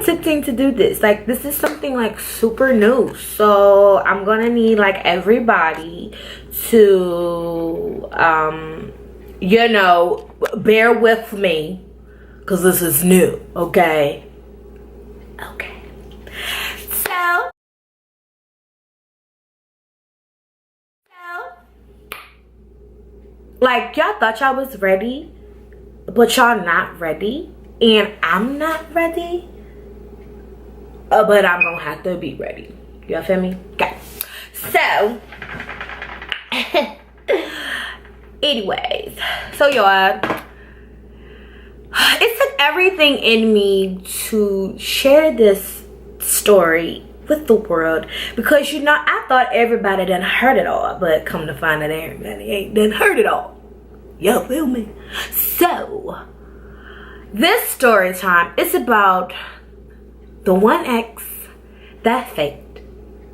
attempting to do this. Like, this is something like super new. So I'm gonna need like everybody to, you know, bear with me, because this is new, okay? Okay. So, like, y'all thought y'all was ready, but y'all not ready, and I'm not ready, but I'm gonna have to be ready. Y'all feel me? Okay. So, anyways, so y'all, it took everything in me to share this story with the world, because, you know, I thought everybody done heard it all, but come to find out everybody ain't done heard it all. Y'all feel me? So, this story time is about the one ex that faked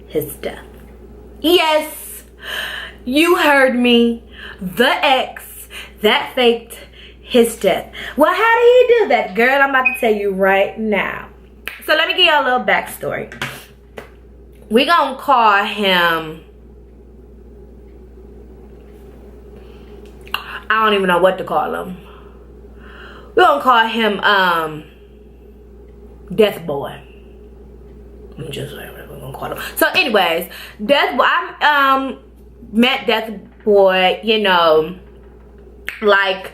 his death. Yes, you heard me. The ex that faked his death. Well, how did he do that, girl? I'm about to tell you right now. So let me give y'all a little backstory. We gonna call him, I don't even know what to call him. We're gonna call him Death Boy. I'm just whatever we're gonna call him. So anyways, Death Boy, I met Death Boy, you know, like,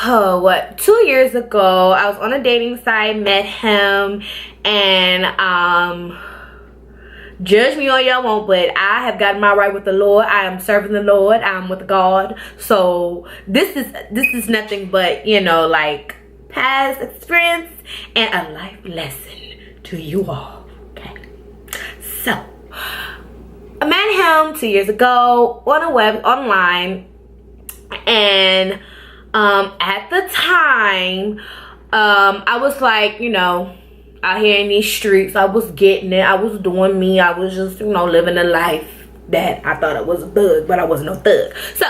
oh, what, 2 years ago. I was on a dating site, met him, and judge me all y'all want, but I have gotten my right with the Lord. I am serving the Lord. I'm with God. So this is nothing but, you know, like, past experience and a life lesson to you all. Okay. So I met him 2 years ago online, and at the time, I was like, you know, out here in these streets, I was getting it. I was doing me. I was just, you know, living a life that I thought I was a thug, but I wasn't no thug. So,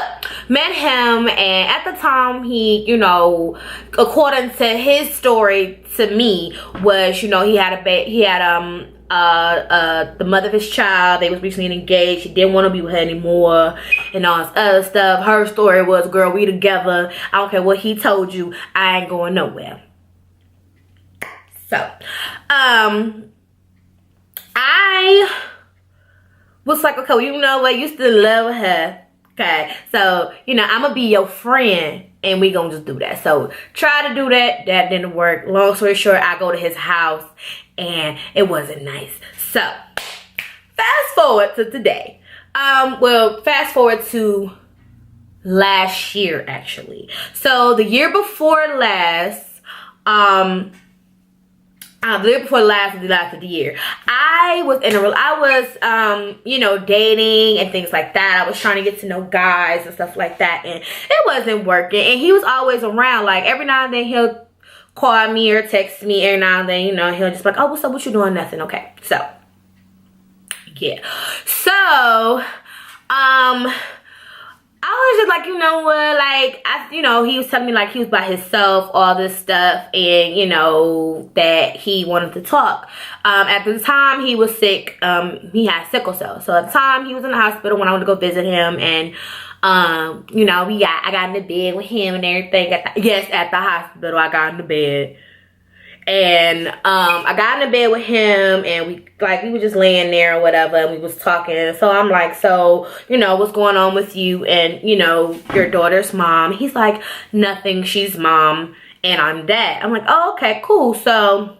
met him, and at the time, he, you know, according to his story to me, was, you know, he had the mother of his child. They was recently engaged. He didn't want to be with her anymore, and all this other stuff. Her story was, girl, we together. I don't care what he told you. I ain't going nowhere. So, I was like, okay, well, you know what? You still love her. Okay. So, you know, I'm going to be your friend, and we going to just do that. So, try to do that. That didn't work. Long story short, I go to his house, and it wasn't nice. So, fast forward to today. Well, fast forward to last year, actually. So, the year before last, the year before last of the year, I was you know, dating and things like that. I was trying to get to know guys and stuff like that, and it wasn't working. And he was always around. Like, every now and then he'll call me or text me. Every now and then, you know, he'll just be like, oh, what's up? What you doing? Nothing. Okay. So, yeah. So, I was just like, you know what, like, you know, he was telling me, like, he was by himself, all this stuff, and, you know, that he wanted to talk. At the time, he was sick. He had sickle cell. So, at the time, he was in the hospital when I went to go visit him, and, you know, I got in the bed with him and everything. At the hospital, I got in the bed. And I got in the bed with him, and we were just laying there or whatever, and we was talking. So I'm like, so, you know, what's going on with you and, you know, your daughter's mom? He's like, nothing, she's mom and I'm dad. I'm like, oh, okay, cool. So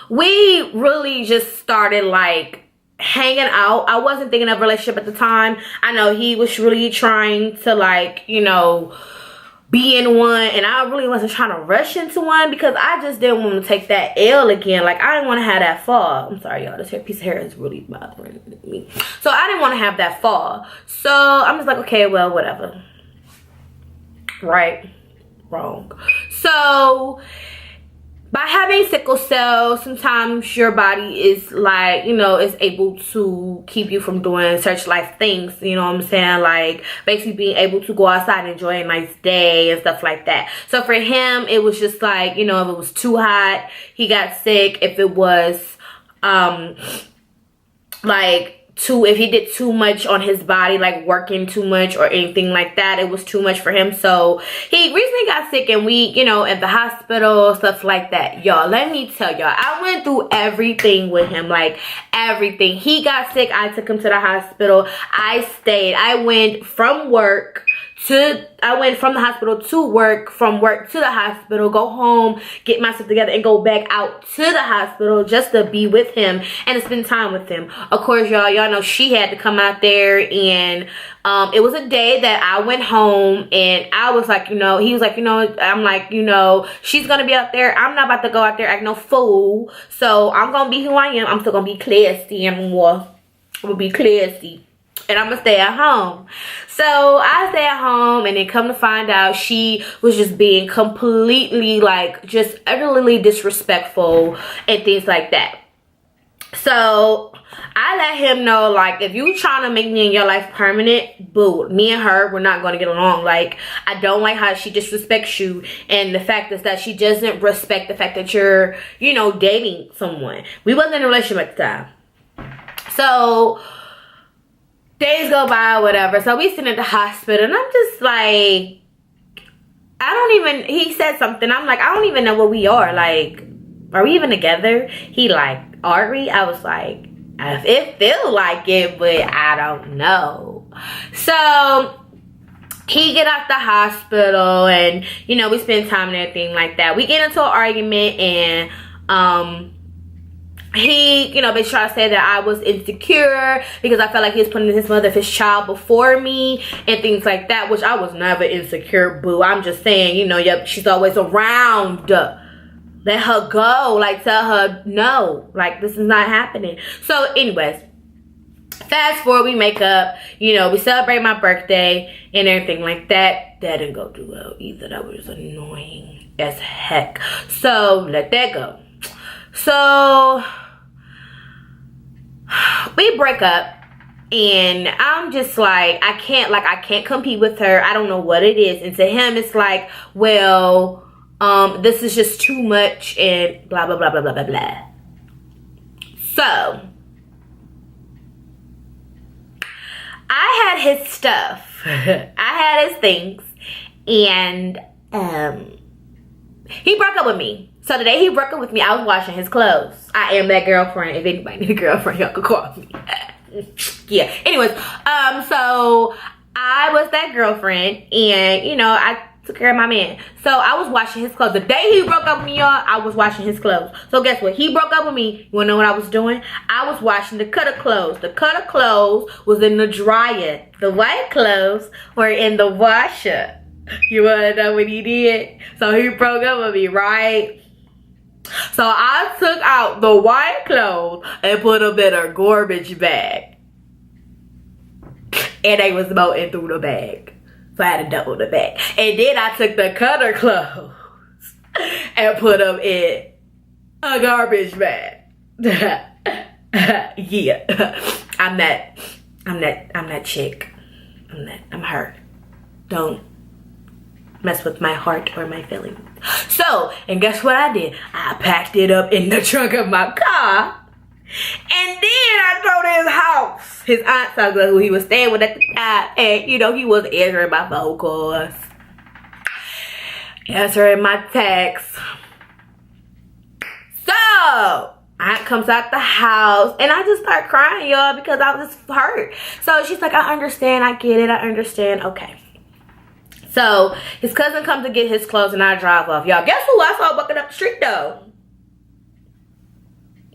we really just started like hanging out. I wasn't thinking of a relationship at the time. I know he was really trying to, like, you know, be in one, and I really wasn't trying to rush into one because I just didn't want to take that L again. Like, I didn't want to have that fall. I'm sorry, y'all. This piece of hair is really bothering me. So I didn't want to have that fall. So I'm just like, okay, well, whatever. Right? Wrong. So by having sickle cell, sometimes your body is like, you know, is able to keep you from doing such life things, you know what I'm saying? Like basically being able to go outside and enjoy a nice day and stuff like that. So for him, it was just like, you know, if it was too hot, he got sick. If it was if he did too much on his body, like working too much or anything like that, it was too much for him. So he recently got sick and we, you know, at the hospital, stuff like that. Y'all, let me tell y'all, I went through everything with him, like everything. He got sick, I took him to the hospital. I stayed. I went from the hospital to work, from work to the hospital, go home, get myself together, and go back out to the hospital just to be with him and to spend time with him. Of course, y'all know she had to come out there, and it was a day that I went home, and I was like, you know, he was like, you know, I'm like, you know, she's gonna be out there. I'm not about to go out there act no fool. So I'm gonna be who I am. I'm still gonna be classy and more. I'm gonna be classy. And I'm gonna stay at home. So I stay at home, and then come to find out she was just being completely, like, just utterly disrespectful and things like that. So I let him know, like, if you trying to make me in your life permanent, boo, me and her, we're not going to get along. Like, I don't like how she disrespects you, and the fact is that she doesn't respect the fact that you're, you know, dating someone. We wasn't in a relationship at the time. So days go by, whatever. So we sitting at the hospital, and I'm just like, he said something. I'm like, I don't even know where we are. Like, are we even together? He like, are we? I was like, it feel like it, but I don't know. So he get out the hospital, and, you know, we spend time and everything like that. We get into an argument, and he, you know, they try to say that I was insecure because I felt like he was putting his mother, his child before me and things like that, which I was never insecure, boo. I'm just saying, you know, yep, she's always around. Let her go. Like, tell her no. Like, this is not happening. So, anyways, fast forward, we make up. You know, we celebrate my birthday and everything like that. That didn't go too well either. That was annoying as heck. So, let that go. So we break up, and I'm just like, I can't compete with her. I don't know what it is. And to him, it's like, well, this is just too much, and blah blah blah blah blah blah blah. So I had his stuff. I had his things, and he broke up with me. So the day he broke up with me, I was washing his clothes. I am that girlfriend. If anybody need a girlfriend, y'all could call me. Yeah. Anyways, so I was that girlfriend, and, you know, I took care of my man. So I was washing his clothes. The day he broke up with me, y'all, I was washing his clothes. So guess what? He broke up with me. You wanna know what I was doing? I was washing the cut of clothes. The cut of clothes was in the dryer. The white clothes were in the washer. You wanna know what he did? So he broke up with me, right? So I took out the white clothes and put them in a garbage bag. And they was melting through the bag. So I had to double the bag. And then I took the cutter clothes and put them in a garbage bag. Yeah. I'm that chick. I'm her. Don't mess with my heart or my feelings. So, and guess what I did? I packed it up in the trunk of my car, and then I drove to his house. His aunt's house, who he was staying with at the time, and, you know, he was answering my phone calls, answering my texts. So aunt comes out the house, and I just start crying, y'all, because I was just hurt. So she's like, I understand, I get it, I understand. Okay. So his cousin comes to get his clothes, and I drive off. Y'all, guess who I saw walking up the street though?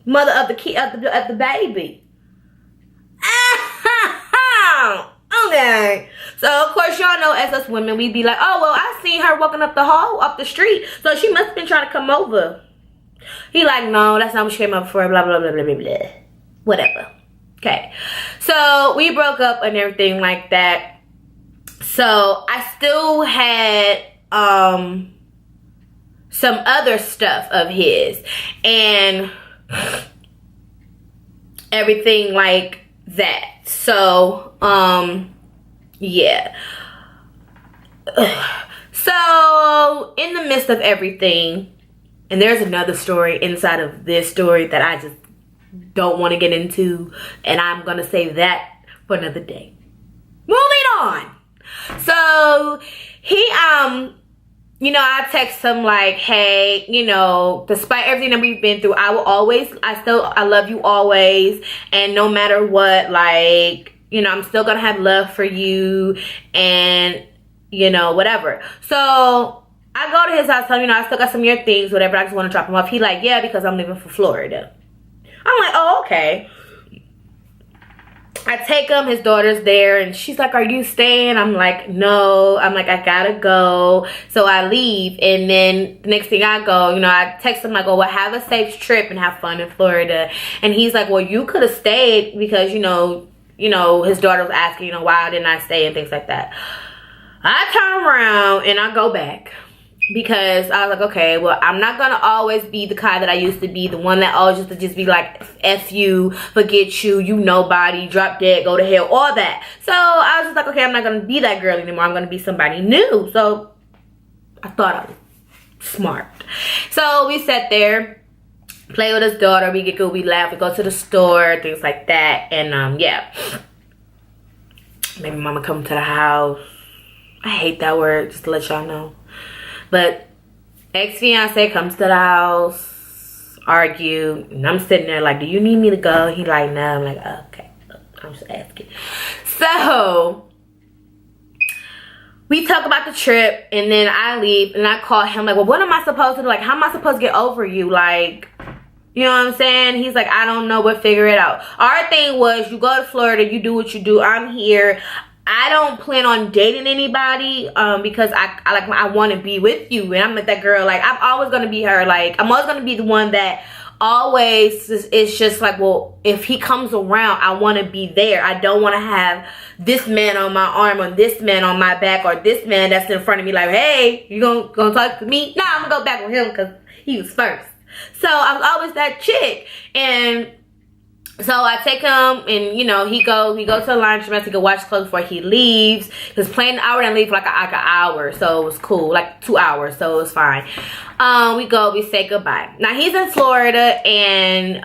Mother of the kid, of the baby. Okay. So of course y'all know, as us women, we be like, oh well, I seen her walking up the hall, up the street, so she must have been trying to come over. He like, no, that's not what she came up for. Blah blah blah blah blah blah. Whatever. Okay. So we broke up and everything like that. So I still had some other stuff of his and everything like that. So yeah. So in the midst of everything, and there's another story inside of this story that I just don't want to get into, and I'm gonna save that for another day. Moving on. So he you know, I text him like, hey, you know, despite everything that we've been through, I love you always, and no matter what, like, you know, I'm still gonna have love for you, and you know, whatever. So I go to his house, tell him, you know, I still got some of your things, whatever, I just want to drop them off. He like, yeah, because I'm leaving for Florida. I'm like, oh, okay. I take him, his daughter's there, and she's like, are you staying? I'm like, no. I'm like, I gotta go. So I leave, and then the next thing I go, you know, I text him like, oh, well, have a safe trip and have fun in Florida. And he's like, well, you could have stayed because, you know, his daughter was asking, you know, why didn't I stay and things like that. I turn around and I go back. Because I was like, okay, well, I'm not going to always be the Kai that I used to be. The one that always used to just be like, F you, forget you, you nobody, drop dead, go to hell, all that. So I was just like, okay, I'm not going to be that girl anymore. I'm going to be somebody new. So I thought I was smart. So we sat there, play with his daughter. We get good, we laugh, we go to the store, things like that. And yeah. Maybe mama come to the house. I hate that word, just to let y'all know. But ex-fiance comes to the house, argue, and I'm sitting there like, do you need me to go? He like, no. I'm like, okay, I'm just asking. So we talk about the trip, and then I leave, and I call him like, well, what am I supposed to do? Like, how am I supposed to get over you? Like, you know what I'm saying? He's like, I don't know, but figure it out. Our thing was, you go to Florida, you do what you do. I'm here. I don't plan on dating anybody because I want to be with you, and I'm like that girl. Like, I'm always gonna be her. Like, I'm always gonna be the one that always is just like, well, if he comes around, I want to be there. I don't want to have this man on my arm or this man on my back or this man that's in front of me like, hey, you gonna talk to me? Nah, I'm gonna go back with him because he was first. So I was always that chick. And so I take him, and you know, he go to the laundromat to go wash clothes before he leaves. Because planned an hour and leave for like an hour, so it was cool. Like 2 hours, so it was fine. We say goodbye. Now he's in Florida, and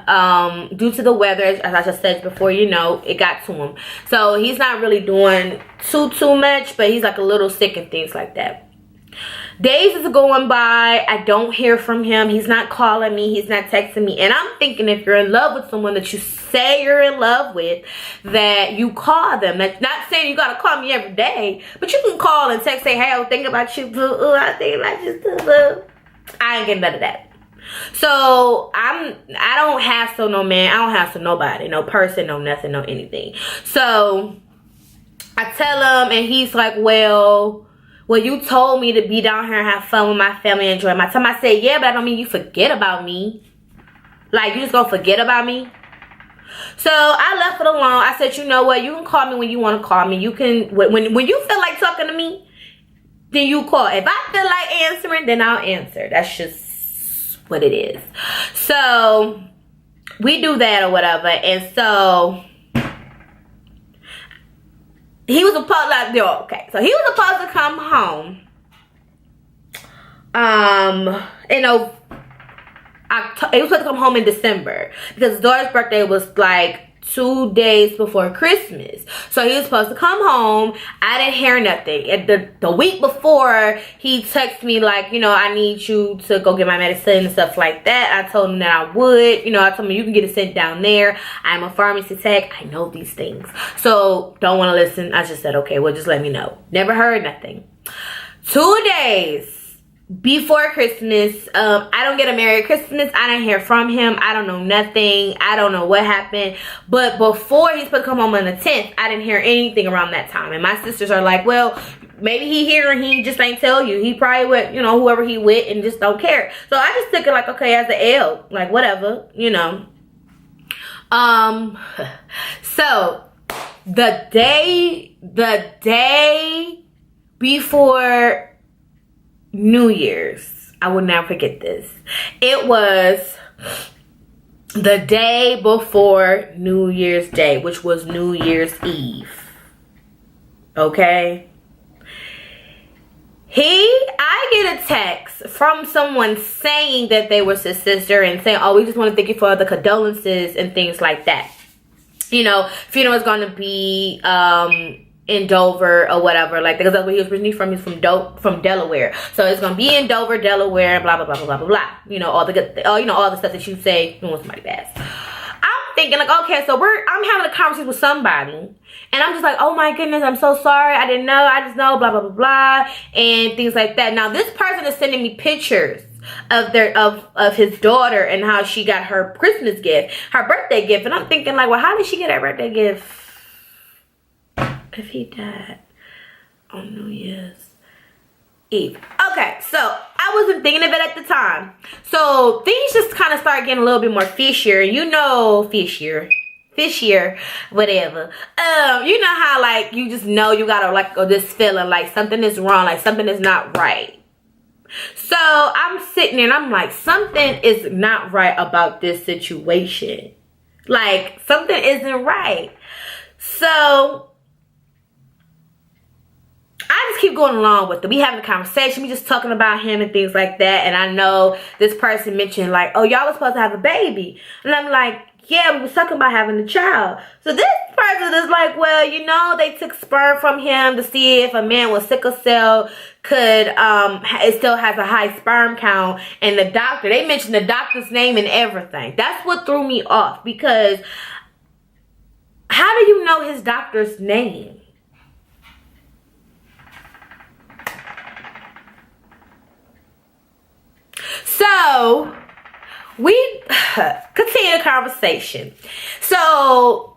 due to the weather, as I just said before, you know, it got to him. So he's not really doing too much, but he's like a little sick and things like that. Days is going by. I don't hear from him. He's not calling me. He's not texting me. And I'm thinking, if you're in love with someone that you say you're in love with, that you call them. That's not saying you gotta call me every day, but you can call and text, say, hey, I was thinking about you, boo. Ooh, I was thinking about you too, boo. I ain't getting none of that. So I don't hassle no man. I don't hassle nobody, no person, no nothing, no anything. So I tell him, and he's like, well, you told me to be down here and have fun with my family and enjoy my time. I said, yeah, but I don't mean you forget about me. Like, you just gonna forget about me? So I left it alone. I said, you know what? You can call me when you want to call me. You can, when you feel like talking to me, then you call. If I feel like answering, then I'll answer. That's just what it is. So we do that or whatever. And so he was supposed so he was supposed to come home he was supposed to come home in December because his daughter's birthday was like 2 days before Christmas. So he was supposed to come home. I didn't hear nothing. And the week before, he texted me like, you know, I need you to go get my medicine and stuff like that. I told him that I would. You know, I told him you can get it sent down there. I'm a pharmacy tech. I know these things. So don't want to listen. I just said, okay, well, just let me know. Never heard nothing. 2 days before Christmas, I don't get a Merry Christmas. I didn't hear from him. I don't know nothing. I don't know what happened. But before he's supposed to come home on the 10th, I didn't hear anything around that time. And my sisters are like, well, maybe he here and he just ain't tell you. He probably with, you know, whoever he with and just don't care. So I just took it like, okay, as an L. Like, whatever, you know. So the day before New Year's, I will never forget this. It was the day before New Year's Day, which was New Year's Eve. Okay? I get a text from someone saying that they was his sister and saying, oh, we just want to thank you for the condolences and things like that. You know, funeral is going to be in Dover or whatever, like, because that's where he was originally from. He's from Delaware, so it's gonna be in Dover, Delaware, blah blah blah blah blah blah blah. You know, all the good, you know, all the stuff that you say when somebody passed. I'm thinking like, okay, so I'm having a conversation with somebody, and I'm just like, oh my goodness, I'm so sorry, I didn't know, I just know, blah blah blah blah, and things like that. Now this person is sending me pictures of his daughter and how she got her Christmas gift, her birthday gift, and I'm thinking like, well, how did she get that birthday gift if he died on New Year's Eve? Okay, so I wasn't thinking of it at the time. So things just kind of started getting a little bit more fishier. You know, fishier, whatever. You know how like you just know you gotta like this feeling like something is wrong, like something is not right. So I'm sitting there and I'm like, something is not right about this situation. Like something isn't right. So I just keep going along with it. We having a conversation. We just talking about him and things like that. And I know this person mentioned like, oh, y'all was supposed to have a baby. And I'm like, yeah, we was talking about having a child. So this person is like, well, you know, they took sperm from him to see if a man with sickle cell could, it still has a high sperm count. And the doctor, they mentioned the doctor's name and everything. That's what threw me off, because how do you know his doctor's name? So we continue the conversation. So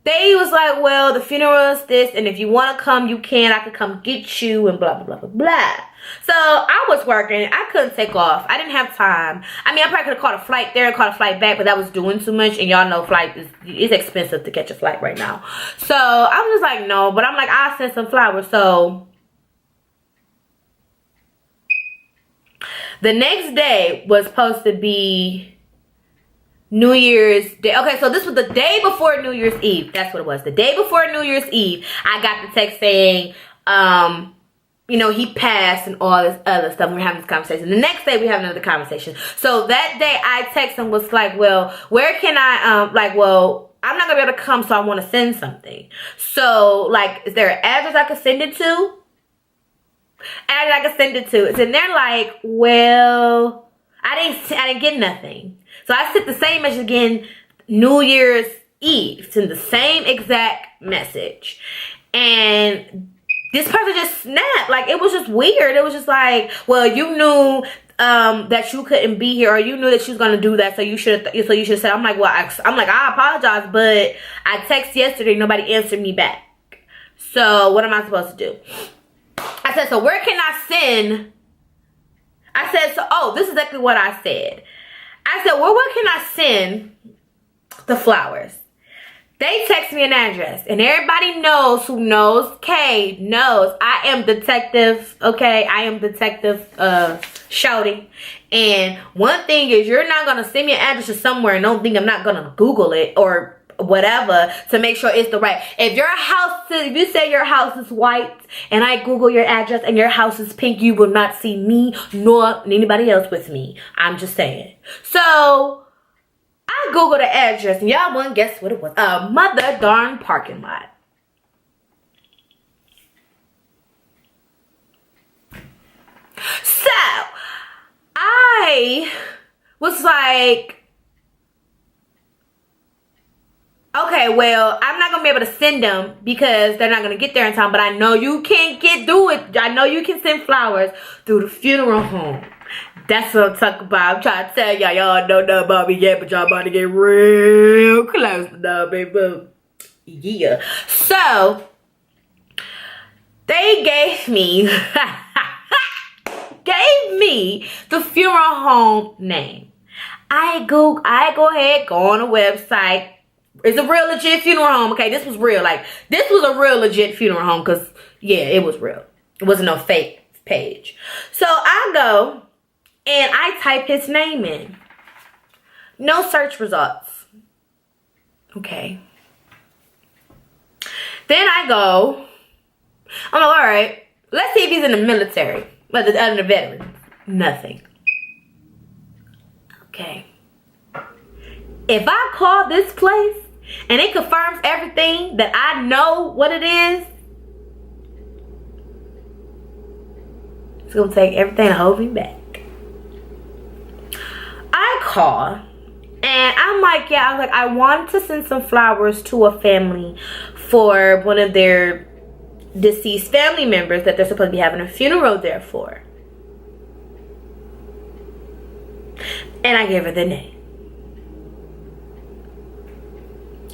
they was like, well, the funeral is this, and if you want to come, you can. I could come get you, and blah blah blah blah blah. So I was working. I couldn't take off. I didn't have time. I mean, I probably could have caught a flight there and caught a flight back, but that was doing too much, and y'all know flight is expensive to catch a flight right now. So I was just like, no, but I'm like, I'll send some flowers. So the next day was supposed to be New Year's Day. Okay, so this was the day before New Year's Eve. That's what it was. The day before New Year's Eve, I got the text saying, you know, he passed and all this other stuff. We're having this conversation. The next day, we have another conversation. So that day, I text him, was like, well, where can I, well, I'm not going to be able to come, so I want to send something. So, like, is there an address I could send it to? And I could send it to. And they're like, well, I didn't get nothing. So I sent the same message again, New Year's Eve. Sent the same exact message. And this person just snapped. Like, it was just weird. It was just like, well, you knew that you couldn't be here, or you knew that she was gonna do that, so you should have said. I'm like, well, I apologize, but I texted yesterday, nobody answered me back. So what am I supposed to do? I said, so where can I send? I said, so, oh, this is exactly what I said. I said, well, where can I send the flowers? They text me an address, and everybody knows who knows Kay knows I am detective, okay? I am detective Shouty. And one thing is, you're not going to send me an address to somewhere and don't think I'm not going to Google it or whatever to make sure it's the right. If you say your house is white and I Google your address and your house is pink, you will not see me nor anybody else with me. I'm just saying. So I Googled the address, and y'all wouldn't guess what it was. A mother darn parking lot. So I was like, okay, well, I'm not going to be able to send them because they're not going to get there in time. But I know you can't do it. I know you can send flowers through the funeral home. That's what I'm talking about. I'm trying to tell y'all. Y'all don't know about me yet, but y'all about to get real close now, baby. Yeah. So, they gave me the funeral home name. I go ahead, go on a website. It's a real legit funeral home. Okay, this was real. Like, this was a real legit funeral home because, yeah, it was real. It wasn't no fake page. So I go and I type his name in. No search results. Okay. Then I go, I'm like, all right, let's see if he's in the military. But the veteran, nothing. Okay. If I call this place and it confirms everything that I know what it is, it's gonna take everything to hold me back. I call and I'm like, yeah, I was like, I wanted to send some flowers to a family for one of their deceased family members that they're supposed to be having a funeral there for. And I gave her the name.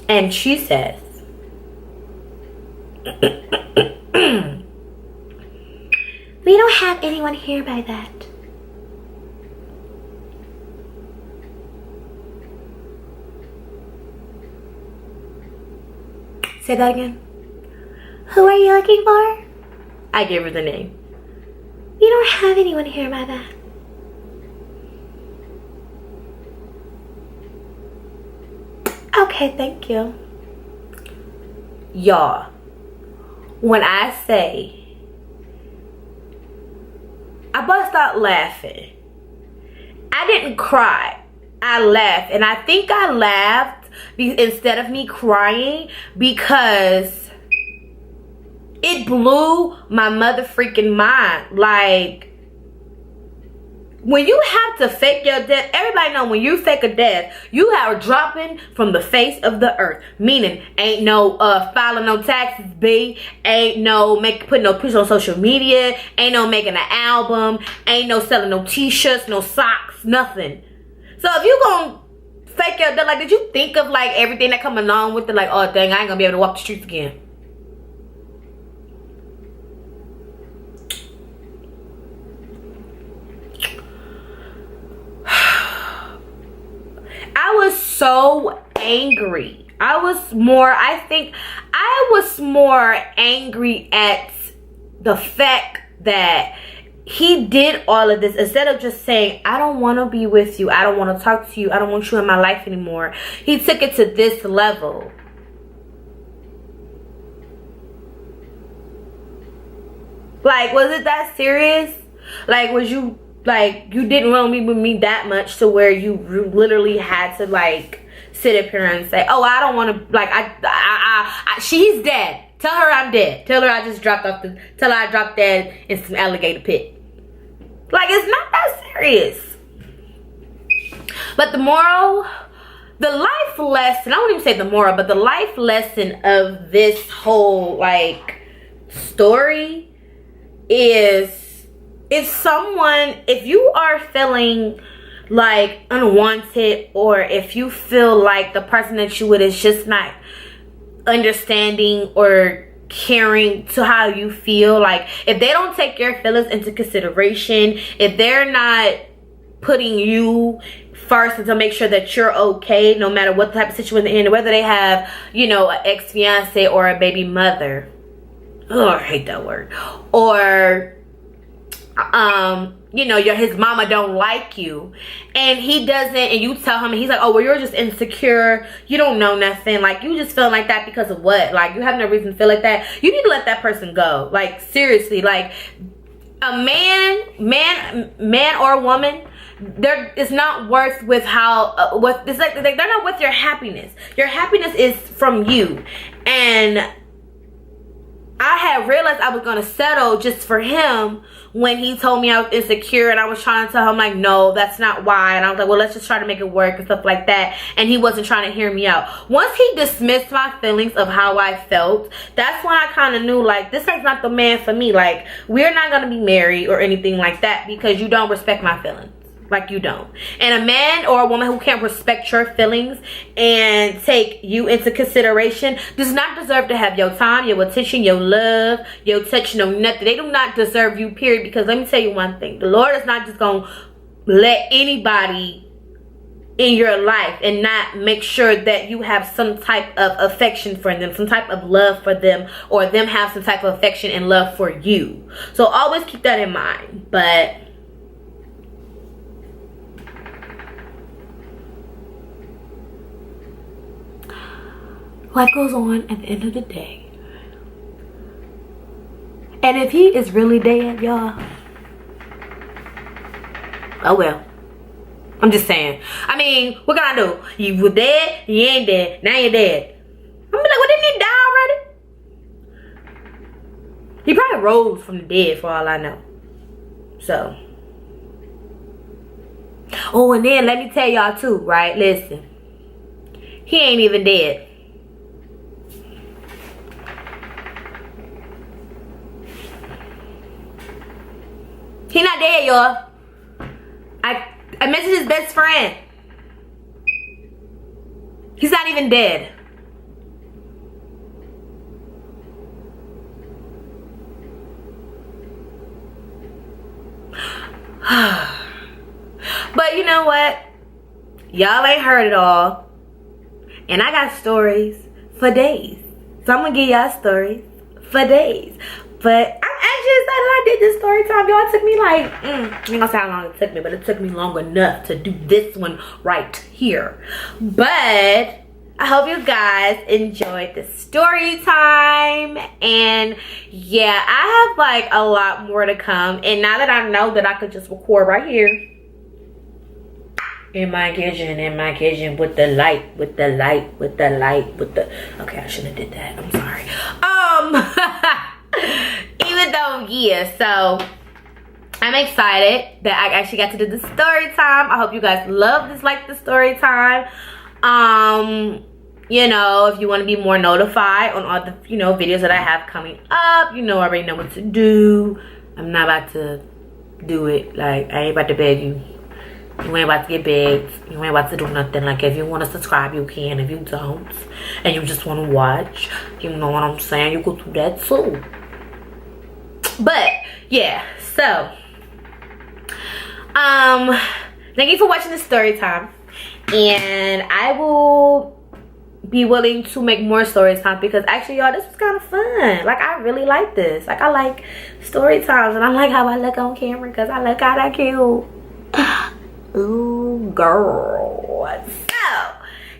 And she says, we don't have anyone here by that. Say that again. Who are you looking for? I gave her the name. We don't have anyone here by that. Okay, thank you. Y'all, when I say I bust out laughing, I didn't cry. I laughed, and I think I laughed instead of me crying because it blew my mother freaking mind. Like, when you have to fake your death, everybody know when you fake a death, you are dropping from the face of the earth. Meaning, ain't no filing no taxes, B. Ain't no putting no pictures on social media. Ain't no making an album. Ain't no selling no t-shirts, no socks, nothing. So if you gonna fake your death, like, did you think of like everything that come along with it? Like, oh dang, I ain't gonna be able to walk the streets again. I was so angry. I was more angry at the fact that he did all of this instead of just saying, I don't want to be with you. I don't want to talk to you. I don't want you in my life anymore. He took it to this level. Like, was it that serious? Like, was you, like, you didn't want to be with me that much to where you literally had to, like, sit up here and say, oh, I don't want to, like, she's dead. Tell her I'm dead. Tell her I just dropped off tell her I dropped dead in some alligator pit. Like, it's not that serious. But the moral, the life lesson, I wouldn't even say the moral, but the life lesson of this whole, like, story is, if you are feeling like unwanted, or if you feel like the person that you with is just not understanding or caring to how you feel, like if they don't take your feelings into consideration, if they're not putting you first and to make sure that you're okay no matter what type of situation they're in, whether they have, you know, an ex-fiance or a baby mother, oh, I hate that word, or you know, his mama don't like you, and he doesn't, and you tell him, and he's like, oh, well, you're just insecure, you don't know nothing, like, you just feel like that because of what? Like, you have no reason to feel like that. You need to let that person go. Like, seriously, like, a man or a woman, it's not worth with how it's like they're not worth your happiness. Your happiness is from you. And I had realized I was gonna settle just for him when he told me I was insecure, and I was trying to tell him, like, no, that's not why. And I was like, well, let's just try to make it work and stuff like that. And he wasn't trying to hear me out. Once he dismissed my feelings of how I felt, that's when I kind of knew, like, this is not the man for me. Like, we're not gonna be married or anything like that because you don't respect my feelings. Like, you don't. And a man or a woman who can't respect your feelings and take you into consideration does not deserve to have your time, your attention, your love, your touch, no nothing. They do not deserve you, period. Because let me tell you one thing. The Lord is not just going to let anybody in your life and not make sure that you have some type of affection for them, some type of love for them, or them have some type of affection and love for you. So always keep that in mind. But life goes on at the end of the day. And if he is really dead, y'all, oh well. I'm just saying. I mean, what can I do? You were dead, you ain't dead, now you're dead. I'm like, well, didn't he die already? He probably rose from the dead for all I know. So. Oh, and then let me tell y'all too, right? Listen. He ain't even dead. He not dead, y'all. I mentioned his best friend. He's not even dead. But you know what? Y'all ain't heard it all. And I got stories for days. So I'm gonna give y'all stories for days. But I'm anxious that I did this story time. Y'all, it took me like, I ain't gonna say how long it took me, but it took me long enough to do this one right here. But I hope you guys enjoyed the story time. And yeah, I have like a lot more to come. And now that I know that I could just record right here in my kitchen with the light, okay, I shouldn't have did that, I'm sorry. Even though, yeah, so I'm excited that I actually got to do the story time. I hope you guys love this, like the story time. You know, if you want to be more notified on all the, you know, videos that I have coming up, you know, I already know what to do. I'm not about to do it, like, I ain't about to beg you. You ain't about to get begged. You ain't about to do nothing. Like, if you want to subscribe, you can. If you don't, and you just want to watch, you know what I'm saying, you go do that too. But yeah, so thank you for watching this story time, and I will be willing to make more story time, because actually, y'all, this was kind of fun. Like, I really like this. Like, I like story times, and I like how I look on camera, because I look how that cute. Ooh, girl. So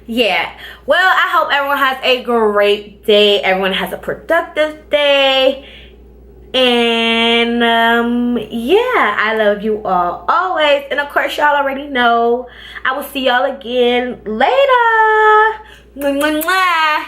yeah, well, I hope everyone has a great day. Everyone has a productive day. And yeah, I love you all always. And of course, y'all already know I will see y'all again later. Mwah, mwah, mwah.